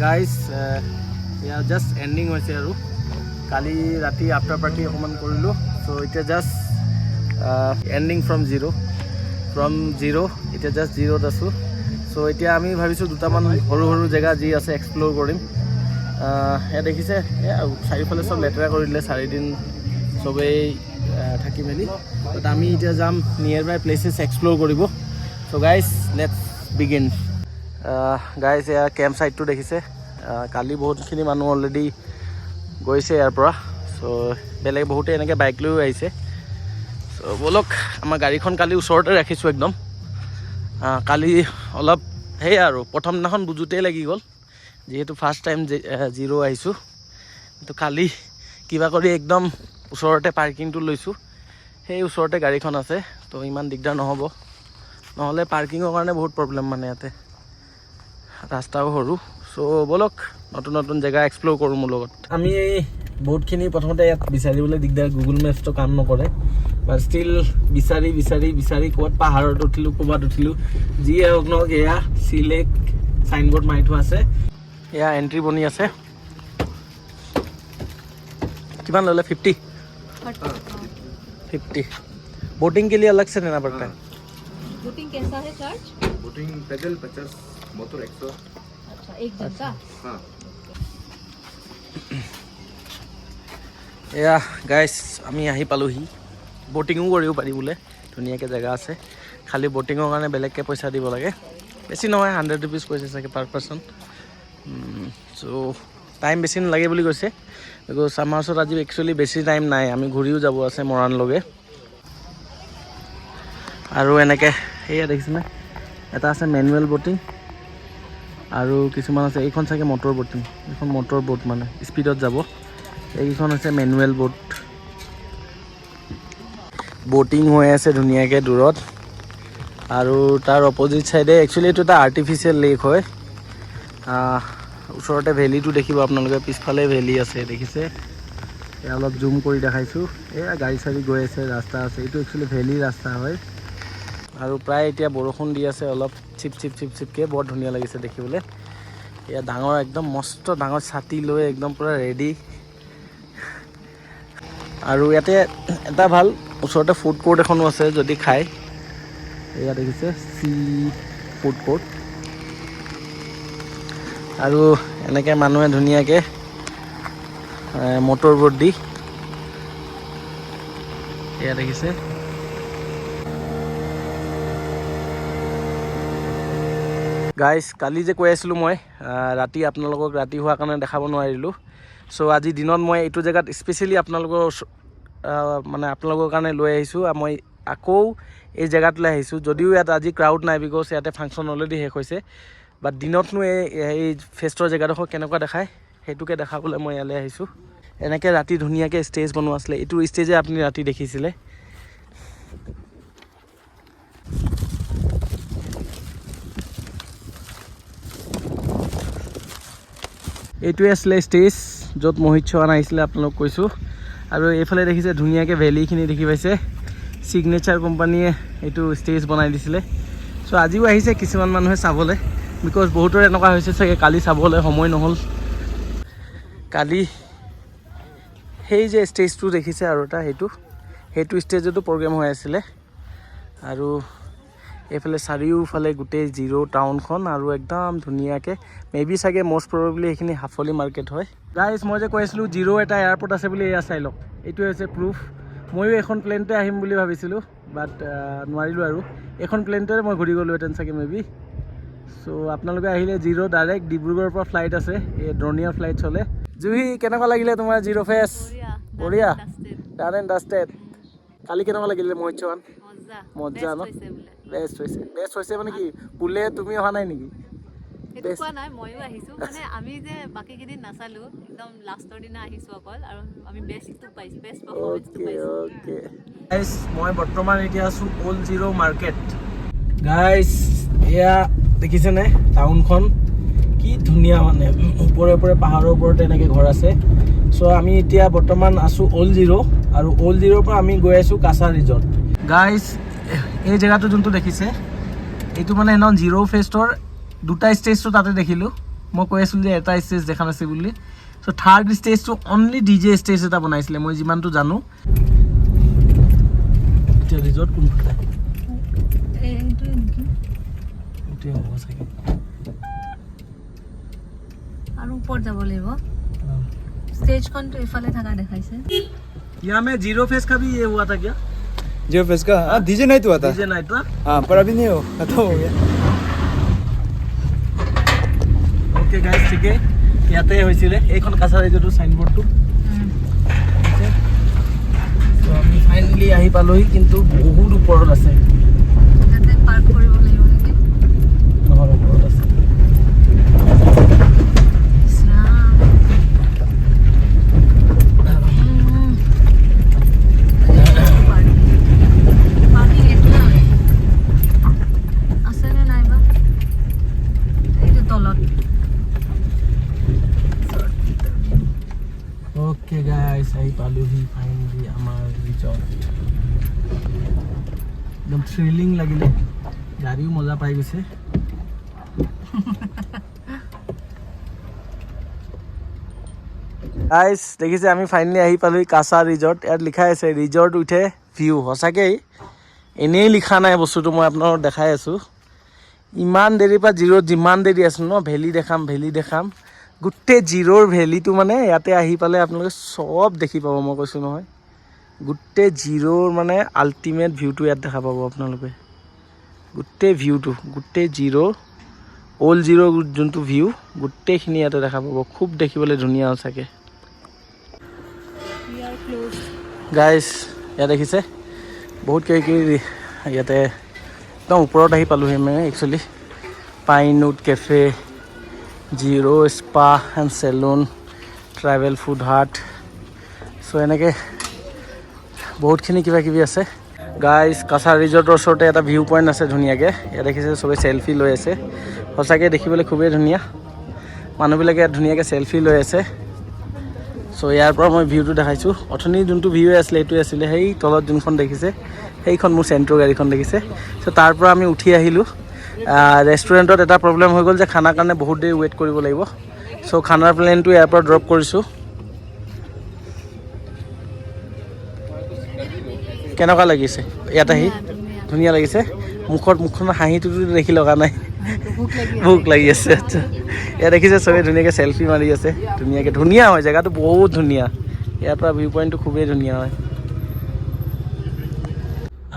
Guys এয়া just ending হৈছে আৰু কালি ৰাতি আফটাৰ পাৰ্টি অকণমান কৰিলোঁ চ' এতিয়া জাষ্ট এণ্ডিং ফ্ৰম জিৰ' এতিয়া জাষ্ট জিৰ'ত আছোঁ চ' এতিয়া আমি ভাবিছোঁ দুটামান সৰু সৰু জেগা যি আছে এক্সপ্ল'ৰ কৰিম এয়া দেখিছে এয়া চাৰিওফালে চব লেতেৰা কৰি দিলে 4 দিন চবেই থাকি মেলি বাট আমি এতিয়া যাম নিয়েৰ বাই প্লেচেছ এক্সপ্ল'ৰ কৰিব চ' গাইজ লেটছ বিগিন গাইজ এয়া কেম্প ছাইটটো দেখিছে কালি বহুতখিনি মানুহ অলৰেডি গৈছে ইয়াৰ পৰা চ' বেলেগ বহুতে এনেকৈ বাইক লৈও আহিছে চ' ব'লক আমাৰ গাড়ীখন কালি ওচৰতে ৰাখিছোঁ একদম কালি অলপ সেয়া আৰু প্ৰথম দিনাখন বুজোতেই লাগি গ'ল যিহেতু ফাৰ্ষ্ট টাইম জিৰ' আহিছোঁ তো কালি কিবা কৰি একদম ওচৰতে পাৰ্কিংটো লৈছোঁ সেই ওচৰতে গাড়ীখন আছে তো ইমান দিগদাৰ নহ'ব নহ'লে পাৰ্কিঙৰ কাৰণে বহুত প্ৰব্লেম মানে ইয়াতে ৰাস্তাও সৰু চ' ব'লক নতুন নতুন জেগা এক্সপ্ল'ৰ কৰোঁ মোৰ লগত আমি বহুতখিনি প্ৰথমতে ইয়াত বিচাৰিবলৈ দিগদাৰ গুগল মেপছটো কাম নকৰে বাট ষ্টিল বিচাৰি ক'ৰবাত পাহাৰত উঠিলোঁ ক'ৰবাত উঠিলোঁ যি হওক নহওক এয়া চিলেক চাইনবোৰ্ড মাৰি থোৱা আছে এয়া এণ্ট্ৰি বনি আছে कितना ले 50 बोटिंग के लिए अलग से देना पड़ता है बोटिंग कैसा है चार्ज बोटिंग पैदल 50 मोटर 100 अच्छा एक जन का हाँ এয়া গাইজ আমি আহি পালোহি ব'টিঙো কৰিব পাৰি বোলে ধুনীয়াকৈ জেগা আছে খালি ব'টিঙৰ কাৰণে বেলেগকৈ পইচা দিব লাগে বেছি নহয় 100 रुपीज़ কৈছে চাগে পাৰ পাৰ্চন চ' টাইম বেছি নালাগে বুলি কৈছে বিকজ আমাৰ ওচৰত আজি একচুৱেলি বেছি টাইম নাই আমি ঘূৰিও যাব আছে মৰাণলৈকে আৰু এনেকৈ সেয়া দেখিছেনে এটা আছে মেনুৱেল ব'টিং আৰু কিছুমান আছে এইখন চাগে মটৰ ব'টিং এইখন মটৰ ব'ট মানে স্পীডত যাব এইখন আছে মেনুৱেল ব'ট ব'টিং হৈ আছে ধুনীয়াকৈ দূৰত আৰু তাৰ অপজিট চাইডে একচুৱেলি এইটো এটা আৰ্টিফিচিয়েল লেক হয় ওচৰতে ভেলীটো দেখিব আপোনালোকে পিছফালে ভেলী আছে দেখিছে এয়া অলপ জুম কৰি দেখাইছোঁ এয়া গাড়ী চাড়ী গৈ আছে ৰাস্তা আছে এইটো একচুৱেলি ভেলী ৰাস্তা হয় আৰু প্ৰায় এতিয়া বৰষুণ দি আছে অলপ চিপকৈ বৰ ধুনীয়া লাগিছে দেখিবলৈ এয়া ডাঙৰ একদম মস্ত ডাঙৰ ছাতি লৈ একদম পূৰা ৰেডি আৰু ইয়াতে এটা ভাল ওচৰতে ফুড কোৰ্ট এখনো আছে যদি খায় এয়া দেখিছে চি ফুড কোৰ্ট আৰু এনেকৈ মানুহে ধুনীয়াকৈ মটৰ বোট দি এয়া দেখিছে গাইজ কালি যে কৈ আছিলোঁ মই ৰাতি আপোনালোকক ৰাতি হোৱাৰ কাৰণে দেখাব নোৱাৰিলোঁ চ' আজি দিনত মই এইটো জেগাত স্পেচিয়েলি আপোনালোকৰ মানে আপোনালোকৰ কাৰণে লৈ আহিছোঁ মই আকৌ এই জেগাটোলৈ আহিছোঁ যদিও ইয়াত আজি ক্ৰাউড নাই বিকজ ইয়াতে ফাংচন অলৰেডি শেষ হৈছে বাট দিনতনো এই ফেষ্টৰ জেগাডোখৰ কেনেকুৱা দেখায় সেইটোকে দেখাবলৈ মই ইয়ালৈ আহিছোঁ এনেকৈ ৰাতি ধুনীয়াকৈ ষ্টেজ বনোৱা আছিলে এইটো ষ্টেজে আপুনি ৰাতি দেখিছিলে এইটোৱে আছিলে ষ্টেজ য'ত মোহিত চৌহান আহিছিলে আপোনালোক কৈছোঁ আৰু এইফালে দেখিছে ধুনীয়াকৈ ভেলীখিনি দেখি পাইছে ছিগনেচাৰ কোম্পানীয়ে এইটো ষ্টেজ বনাই দিছিলে চ' আজিও আহিছে কিছুমান মানুহে চাবলৈ বিকজ বহুতৰ এনেকুৱা হৈছে চাগে কালি চাবলৈ সময় নহ'ল কালি সেই যে ষ্টেজটো দেখিছে আৰু এটা সেইটো ষ্টেজতো প্ৰগ্ৰেম হৈ আছিলে আৰু এইফালে চাৰিওফালে গোটেই জিৰ' টাউনখন আৰু একদম ধুনীয়াকৈ মেবি চাগে মষ্ট প্ৰবেবলি সেইখিনি হাফলি মাৰ্কেট হয় গাইজ মই যে কৈ আছিলোঁ জিৰ' এটা এয়াৰপৰ্ট আছে বুলি এয়া চাই লওক এইটোৱে হৈছে প্ৰুফ ময়ো এখন প্লেনতে আহিম বুলি ভাবিছিলোঁ বাট নোৱাৰিলোঁ আৰু এখন প্লেনতে মই ঘূৰি গ'লোহেঁতেন চাগে মেবি চ' আপোনালোকে আহিলে জিৰ' ডাইৰেক্ট ডিব্ৰুগড়ৰ পৰা ফ্লাইট আছে এই ড্ৰনিয়াৰ ফ্লাইট চলে জুহি কেনেকুৱা লাগিলে তোমাৰ জিৰ' ফেচ বঢ়িয়া ডান এণ্ড ডাষ্টেড কালি কেনেকুৱা লাগিলে মোহিত চৌহান মজা ন বেষ্ট হৈছে মানে কি বোলে তুমি অহা নাই নেকি কোৱা নাই ময়ো আহিছোঁ মানে আমি যে বাকী কেইদিন নাচালোঁ একদম লাষ্টৰ দিনা আহিছোঁ অকল আৰু আমি বেষ্টটো পাইছোঁ বেষ্ট পাৰফৰ্মেঞ্চটো পাইছোঁ অ'কে গাইজ মই বৰ্তমান এতিয়া আছোঁ অল্ড জিৰ' মাৰ্কেট গাইজ এয়া দেখিছেনে টাউনখন কি ধুনীয়া মানে ওপৰে পাহাৰৰ ওপৰতে এনেকৈ ঘৰ আছে চ' আমি এতিয়া বৰ্তমান আছোঁ অল্ড জিৰ' আৰু অল্ড জিৰ'ৰ পৰা আমি গৈ আছোঁ কাছা ৰিজৰ্ট গাইজ এই জেগাটো যোনটো দেখিছে এইটো মানে সেইদিনাখন জিৰ' ফেষ্টৰ দুটা ষ্টেজটো তাতে দেখিলোঁ মই কৈ আছিলোঁ যে এটা ষ্টেজ দেখা নাছিল বুলি। চ' থাৰ্ড ষ্টেজটো অনলি DJ ষ্টেজ এটা বনাইছিলে মই যিমানটো জানো। এতিয়া ৰিজৰ্ট কোনফালে? এইটোৱে হ'ব চাগে। আৰু ওপৰত যাব লাগিব। स्टेजखনটো ইফালে থাকা দেখাইছে। यहाँ में जीरो फेस का भी ये हुआ था क्या? जियो फेस का हाँ डीजे नाइट हुआ था। डीजे नाइट था? हाँ पर अभी नहीं हो खत्म हो गया। ओके गाइस ठीक है ইয়াতে হৈছিলে এইখন কাছাৰ ৰিজৰ্টৰ সাইনবোৰ্ডটো। তো আমি ফাইনালি আহি পালোহি কিন্তু বহুত ওপৰত আছে। তাতে পাৰ্ক কৰিব লাগিব নেকি? নহয় ওপৰত আছে। ओके गाइस आহি পালোহি ফাইনালি আমাৰ ৰিজৰ্ট। একদম থ্ৰিলিং লাগিলে, গাড়ীও মজা পাই গৈছে। গাইস দেখিছে আমি ফাইনালি আহি পালোহি কাছা ৰিজৰ্ট। ইয়াত লিখা আছে ৰিজৰ্ট উঠে ভিউ। সঁচাকৈ এনেই লিখা নাই বস্তুটো, মই আপোনালোকক দেখাই আছোঁ। ইমান দেৰিৰ পৰা জিৰ'ত যিমান দেৰি আছোঁ ন, ভেলি দেখাম গোটেই জিৰ'ৰ ভেলিটো মানে ইয়াতে আহি পালে আপোনালোকে চব দেখি পাব। মই কৈছোঁ নহয়, গোটেই জিৰ'ৰ মানে আল্টিমেট ভিউটো ইয়াত দেখা পাব আপোনালোকে। গোটেই ভিউটো, গোটেই জিৰ' অল্ড জিৰ' যোনটো ভিউ গোটেইখিনি ইয়াতে দেখা পাব। খুব দেখিবলৈ ধুনীয়া সঁচাকৈ। গাইজ ইয়াত দেখিছে বহুত কিবা ইয়াতে একদম ওপৰত আহি পালোহি আমি actually. Pinewood cafe, Ziro' spa and salon, tribal food hut, so' এনেকৈ বহুতখিনি কিবা কিবি আছে। গাইজ কাছা ৰিজৰ্টৰ ওচৰতে এটা ভিউ পইণ্ট আছে ধুনীয়াকৈ। ইয়াত দেখিছে চবেই চেলফি লৈ আছে। সঁচাকৈ দেখিবলৈ খুবেই ধুনীয়া। মানুহবিলাকে ইয়াত ধুনীয়াকৈ চেলফি লৈ আছে। চ' ইয়াৰ পৰা মই ভিউটো দেখাইছোঁ। অথনি যোনটো ভিউ আছিলে সেইটোৱে আছিলে সেই তলত যোনখন দেখিছে সেইখন মোৰ চেণ্ট্ৰ গাড়ীখন দেখিছে। চ' তাৰ পৰা আমি উঠি আহিলোঁ। ৰেষ্টুৰেণ্টত এটা প্ৰব্লেম হৈ গ'ল যে খানাৰ কাৰণে বহুত দেৰি ৱেইট কৰিব লাগিব। চ' খানাৰ প্লেনটো ইয়াৰ পৰা ড্ৰপ কৰিছোঁ। কেনেকুৱা লাগিছে ইয়াত আহি? ধুনীয়া লাগিছে। মুখখনৰ হাঁহিটোতো দেখি লগা নাই, ভোক লাগি আছে। আচ্ছা ইয়াত দেখিছে চবেই ধুনীয়াকৈ চেলফি মাৰি আছে ধুনীয়াকৈ। ধুনীয়া হয় জেগাটো, বহুত ধুনীয়া। ইয়াৰ পৰা ভিউ পইণ্টটো খুবেই ধুনীয়া হয়।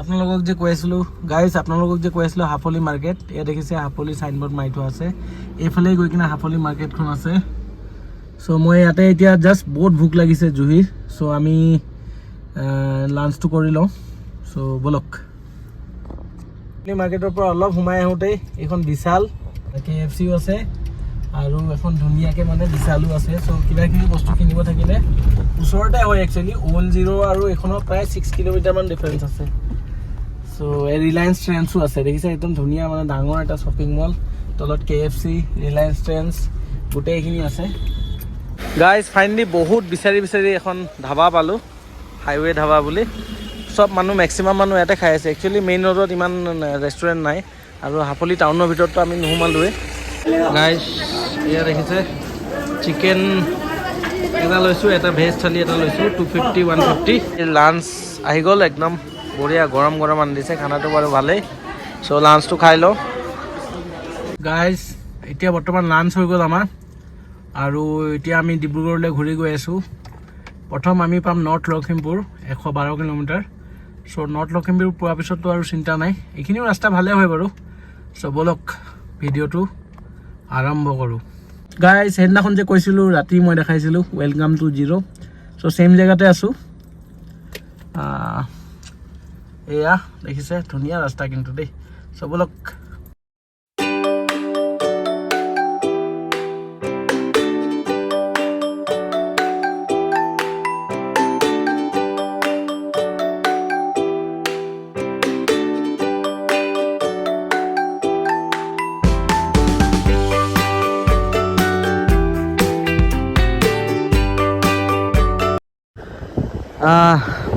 আপোনালোকক যে কৈ আছিলোঁ গাইজ, হাফলি মাৰ্কেট। ইয়াত দেখিছে হাফলি চাইনবোৰ্ড মাৰি থোৱা আছে। এইফালে গৈ কিনে হাফলি মাৰ্কেটখন আছে। চ' মই ইয়াতে এতিয়া জাষ্ট বহুত ভোক লাগিছে জুহিৰ। চ' আমি লাঞ্চটো কৰি লওঁ। চ' ব'লক। মাৰ্কেটৰ পৰা অলপ সোমাই আহোঁতেই এইখন বিশাল, KFCও আছে আৰু এখন ধুনীয়াকৈ মানে বিশালো আছে। চ' কিবাকিবি বস্তু কিনিব থাকিলে ওচৰতে হয় একচুৱেলি। অল্ড জিৰ' আৰু এইখনৰ প্ৰায় 6 কিলোমিটাৰমান ডিফাৰেঞ্চ আছে। চ' ৰিলায়েন্স ট্ৰেণ্ডছো আছে দেখিছে, একদম ধুনীয়া মানে ডাঙৰ এটা শ্বপিং মল। তলত KFC, ৰিলায়েন্স ট্ৰেণ্ডছ গোটেইখিনি আছে। গাইজ ফাইনেলি বহুত বিচাৰি এখন ধাবা পালোঁ, হাইৱে ধাবা বুলি। চব মানুহ মেক্সিমাম মানুহ ইয়াতে খাই আছে। একচুৱেলি মেইন ৰোডত ইমান ৰেষ্টুৰেণ্ট নাই আৰু হাফলি টাউনৰ ভিতৰততো আমি নোসোমালোৱে। গাইজ এয়া দেখিছে চিকেন এটা লৈছোঁ, এটা ভেজ থালি এটা লৈছোঁ 250, 150। লাঞ্চ আহি গ'ল, একদম বঢ়িয়া গৰম আনি দিছে। খানাটো বাৰু ভালেই। চ' লাঞ্চটো খাই লওঁ। গাইজ এতিয়া বৰ্তমান লাঞ্চ হৈ গ'ল আমাৰ আৰু এতিয়া আমি ডিব্ৰুগড়লৈ ঘূৰি গৈ আছোঁ। প্ৰথম আমি পাম নৰ্থ লখিমপুৰ, 112 কিলোমিটাৰ। চ' নৰ্থ লখিমপুৰ পোৱাৰ পিছততো আৰু চিন্তা নাই, এইখিনিও ৰাস্তা ভালে হয় বাৰু। চ' ব'লক ভিডিঅ'টো আৰম্ভ কৰোঁ। গাইজ সেইদিনাখন যে কৈছিলোঁ ৰাতি মই দেখাইছিলোঁ welcome to zero'. So' same জেগাতে আছোঁ। এয়া দেখিছে ধুনীয়া ৰাস্তা কিন্তু দেই। চ' ব'লক।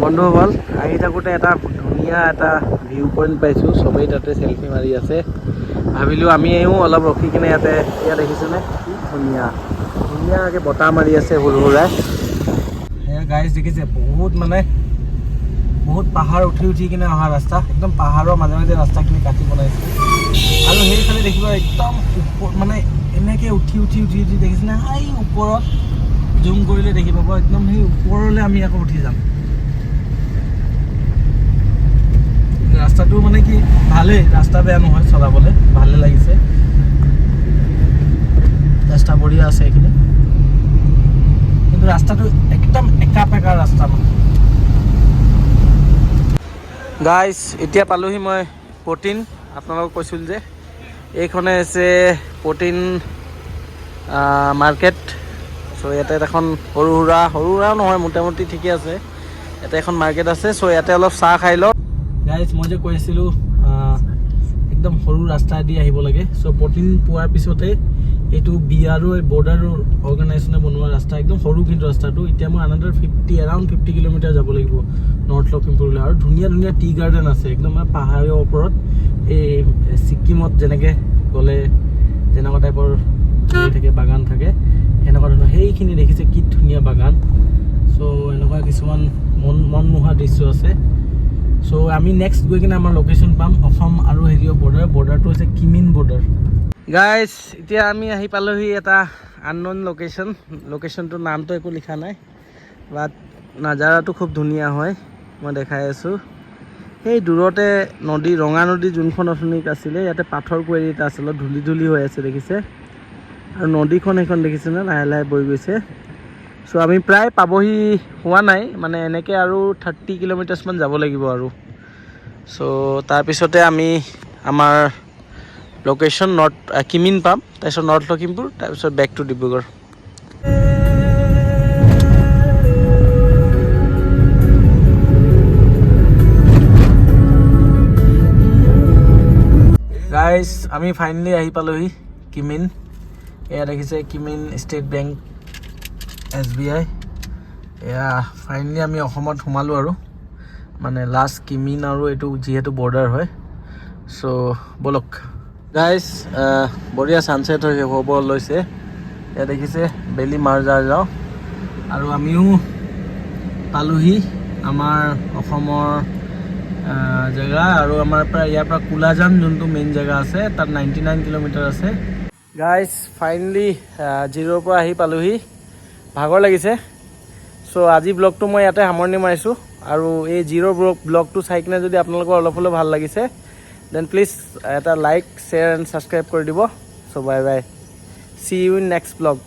বন্ধুসকল আহি থাকোঁতে এটা ধুনীয়া এটা ভিউ পইণ্ট পাইছোঁ। চবেই তাতে চেলফি মাৰি আছে। ভাবিলোঁ আমিও অলপ ৰখি কিনে ইয়াত দেখিছেনে ধুনীয়া ধুনীয়াকৈ বতাহ মাৰি আছে হুৰহুৰাই। সেয়া গাইজ দেখিছে বহুত পাহাৰ উঠি কিনে অহা ৰাস্তা, একদম পাহাৰৰ মাজে মাজে ৰাস্তাখিনি কাটি বনাইছে। আৰু সেইফালে দেখিব একদম মানে এনেকৈ উঠি দেখিছে নে, সেই ওপৰত জুম কৰিলে দেখি পাব, একদম সেই ওপৰলৈ আমি আকৌ উঠি যাম। ৰাস্তাটো মানে কি ভালেই, ৰাস্তা বেয়া নহয়, চলাবলৈ ভালে লাগিছে, ৰাস্তা বঢ়িয়া আছে এইখিনি। কিন্তু ৰাস্তাটো একদম একা পেকা ৰাস্তা মানে। গাইজ এতিয়া পালোহি মই প্ৰটিন, আপোনালোকক কৈছিলোঁ যে এইখনে হৈছে প্ৰটিন মাৰ্কেট। চ' ইয়াতে এখন সৰু সুৰাও নহয়, মোটামুটি ঠিকে আছে, ইয়াতে এখন মাৰ্কেট আছে। চ' ইয়াতে অলপ চাহ খাই লওঁ। গাইজ মই যে কৈ আছিলোঁ একদম সৰু ৰাস্তা দি আহিব লাগে। চ' প্ৰটিন পোৱাৰ পিছতে এইটো BRO বৰ্ডাৰ অৰ্গেনাইজেশ্যনে বনোৱা ৰাস্তা, একদম সৰু কিন্তু ৰাস্তাটো। এতিয়া মই এৰাউণ্ড 50 কিলোমিটাৰ যাব লাগিব নৰ্থ লখিমপুৰলৈ। আৰু ধুনীয়া টি গাৰ্ডেন আছে একদম পাহাৰৰ ওপৰত, এই ছিকিমত যেনেকৈ গ'লে যেনেকুৱা টাইপৰ থাকে বাগান থাকে, সেনেকুৱা ধৰণৰ সেইখিনি দেখিছে কি ধুনীয়া বাগান। চ' এনেকুৱা কিছুমান মনমোহা দৃশ্য আছে। চ' আমি নেক্সট গৈ কিনে আমাৰ লোকেশ্যন পাম অসম আৰু হেৰিয়ৰ বৰ্ডাৰটো হৈছে কিমিন বৰ্ডাৰ। গাইজ এতিয়া আমি আহি পালোহি এটা আনন'ন লোকেশ্যনটোৰ নামটো একো লিখা নাই, বাট নাজাৰাটো খুব ধুনীয়া হয়, মই দেখাই আছোঁ। সেই দূৰতে নদী, ৰঙা নদী যোনখন অথনিক আছিলে, ইয়াতে পাথৰ কুঁৱেৰী এটা আছিলে, ধূলি হৈ আছে দেখিছে। আৰু নদীখন সেইখন দেখিছেনে, লাহে লাহে বৈ গৈছে। চ' আমি প্ৰায় পাবহি হোৱা নাই, মানে এনেকৈ আৰু 30 কিলোমিটাৰ্ছমান যাব লাগিব আৰু। চ' তাৰপিছতে আমি আমাৰ লোকেশ্যন কিমিন পাম, তাৰপিছত নৰ্থ লখিমপুৰ, তাৰপিছত বেক টু ডিব্ৰুগড়। গাইজ আমি ফাইনেলি আহি পালোহি কিমিন। এয়া দেখিছে কিমিন ষ্টেট বেংক, SBI। এয়া ফাইনেলি আমি অসমত সোমালোঁ আৰু, মানে লাষ্ট কিমিন আৰু এইটো যিহেতু বৰ্ডাৰ হয়। চ' ব'লক গাইজ, বঢ়িয়া ছানছেট হ'ব লৈছে। এয়া দেখিছে বেলি মাৰ যাওঁ, আৰু আমিও পালোহি আমাৰ অসমৰ জেগা। আৰু আমাৰ ইয়াৰ পৰা কোলাজান যোনটো মেইন জেগা আছে, তাত 99 কিলোমিটাৰ আছে। গাইজ ফাইনেলি 0ৰ পৰা আহি পালোহি, ভাগৰ লাগিছে। চ' আজি ব্লগটো মই ইয়াতে সামৰণি মাৰিছোঁ। আৰু এই 0 ব্লগটো চাই কিনে যদি আপোনালোকৰ অলপ হ'লেও ভাল লাগিছে, দেন প্লিজ এটা লাইক, শ্বেয়াৰ এণ্ড ছাবস্ক্ৰাইব কৰি দিব। So' bye bye, see you in next blog.